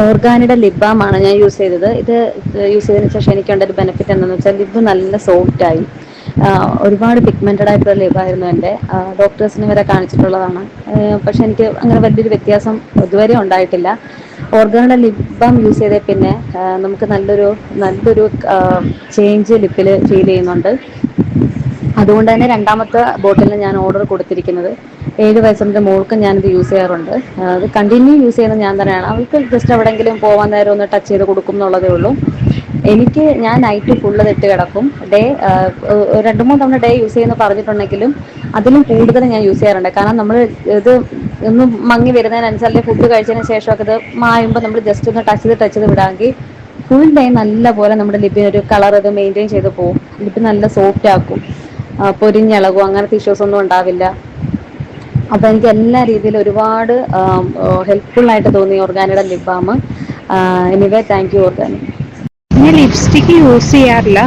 ഓർഗാനിയുടെ lip balm ആണ് ഞാൻ use ചെയ്തത്. ഇത് യൂസ് ചെയ്തതിന് ശേഷം എനിക്ക് കണ്ടൊരു ബെനിഫിറ്റ് എന്താണെന്ന് വെച്ചാൽ ലിപ്പ് നല്ല സോഫ്റ്റ് ആയി. ഒരുപാട് പിഗ്മെന്റഡ് ആയിട്ടുള്ള ലിപ്പായിരുന്നു എൻ്റെ. ഡോക്ടേഴ്സിനെ വരെ കാണിച്ചിട്ടുള്ളതാണ്. പക്ഷെ എനിക്ക് അങ്ങനെ വലിയൊരു വ്യത്യാസം ഇതുവരെ ഉണ്ടായിട്ടില്ല. ഓർഗാനിയുടെ ലിപ് ബാം യൂസ് ചെയ്തേ പിന്നെ നമുക്ക് നല്ലൊരു ചേഞ്ച് ലിപ്പിൽ ഫീൽ ചെയ്യുന്നുണ്ട്. അതുകൊണ്ട് തന്നെ രണ്ടാമത്തെ ബോട്ടിലിന് ഞാൻ ഓർഡർ കൊടുത്തിരിക്കുന്നത്. 7 വയസ്സിൻ്റെ മോൾക്കും ഞാനിത് യൂസ് ചെയ്യാറുണ്ട്. അത് കണ്ടിന്യൂ യൂസ് ചെയ്യുന്നത് ഞാൻ തന്നെയാണ്. അവൾക്ക് ജസ്റ്റ് എവിടെയെങ്കിലും പോകാൻ നേരം ഒന്ന് ടച്ച് ചെയ്ത് കൊടുക്കും എന്നുള്ളതേ ഉള്ളൂ. ഞാൻ നൈറ്റ് ഫുള്ള് ഇട്ട് കിടക്കും. 2-3 തവണ ഡേ യൂസ് ചെയ്യുന്ന പറഞ്ഞിട്ടുണ്ടെങ്കിലും അതിലും കൂടുതൽ ഞാൻ യൂസ് ചെയ്യാറുണ്ട്. കാരണം നമ്മൾ ഇത് ഒന്ന് മങ്ങി വരുന്നതിനനുസരിച്ച് ഫുഡ് കഴിച്ചതിന് ശേഷമൊക്കെ ഇത് മായുമ്പോൾ നമ്മൾ ജസ്റ്റ് ഒന്ന് ടച്ച് ചെയ്ത് വിടാമെങ്കിൽ ഫുൾ ഡേ നല്ല പോലെ നമ്മുടെ ലിപ്പിനൊരു കളർ ഇത് മെയിൻറ്റെയിൻ ചെയ്ത് പോകും. ലിപ്പ് നല്ല സോഫ്റ്റ് ആക്കും. പൊരിഞ്ഞിളകും, അങ്ങനത്തെ ഇഷ്യൂസ് ഒന്നും ഉണ്ടാവില്ല. അപ്പോൾ എനിക്ക് എല്ലാ രീതിയിലും ഒരുപാട് ഹെൽപ്ഫുൾ ആയിട്ട് തോന്നി ഓർഗാനിയുടെ lip balm. Anyway thank you organic. ഞാൻ ലിപ്സ്റ്റിക്ക് യൂസ് ചെയ്യാറില്ല,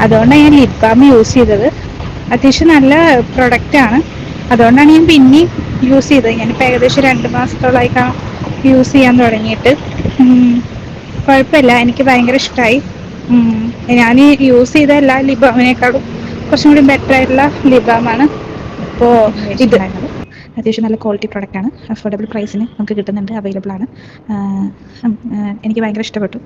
അതുകൊണ്ടാണ് ഞാൻ ലിപ് ബാം യൂസ് ചെയ്തത്. അത്യാവശ്യം നല്ല പ്രൊഡക്റ്റാണ്, അതുകൊണ്ടാണ് ഞാൻ പിന്നെയും യൂസ് ചെയ്തത്. ഞാനിപ്പോൾ ഏകദേശം 2 മാസത്തോളമായി യൂസ് ചെയ്യാൻ തുടങ്ങിയിട്ട്. കുഴപ്പമില്ല, എനിക്ക് ഭയങ്കര ഇഷ്ടമായി. ഞാൻ യൂസ് ചെയ്ത എല്ലാ ലിപ് ബാമിനേക്കാളും കുറച്ചും കൂടി ബെറ്റർ ആയിട്ടുള്ള ലിപ് ബാമാണ് ഇപ്പോൾ ഇത്. അത്യാവശ്യം നല്ല ക്വാളിറ്റി പ്രൊഡക്റ്റാണ്, അഫോർഡബിൾ പ്രൈസിന് നമുക്ക് കിട്ടുന്നുണ്ട്, അവൈലബിൾ ആണ്. എനിക്ക് ഭയങ്കര ഇഷ്ടപ്പെട്ടു.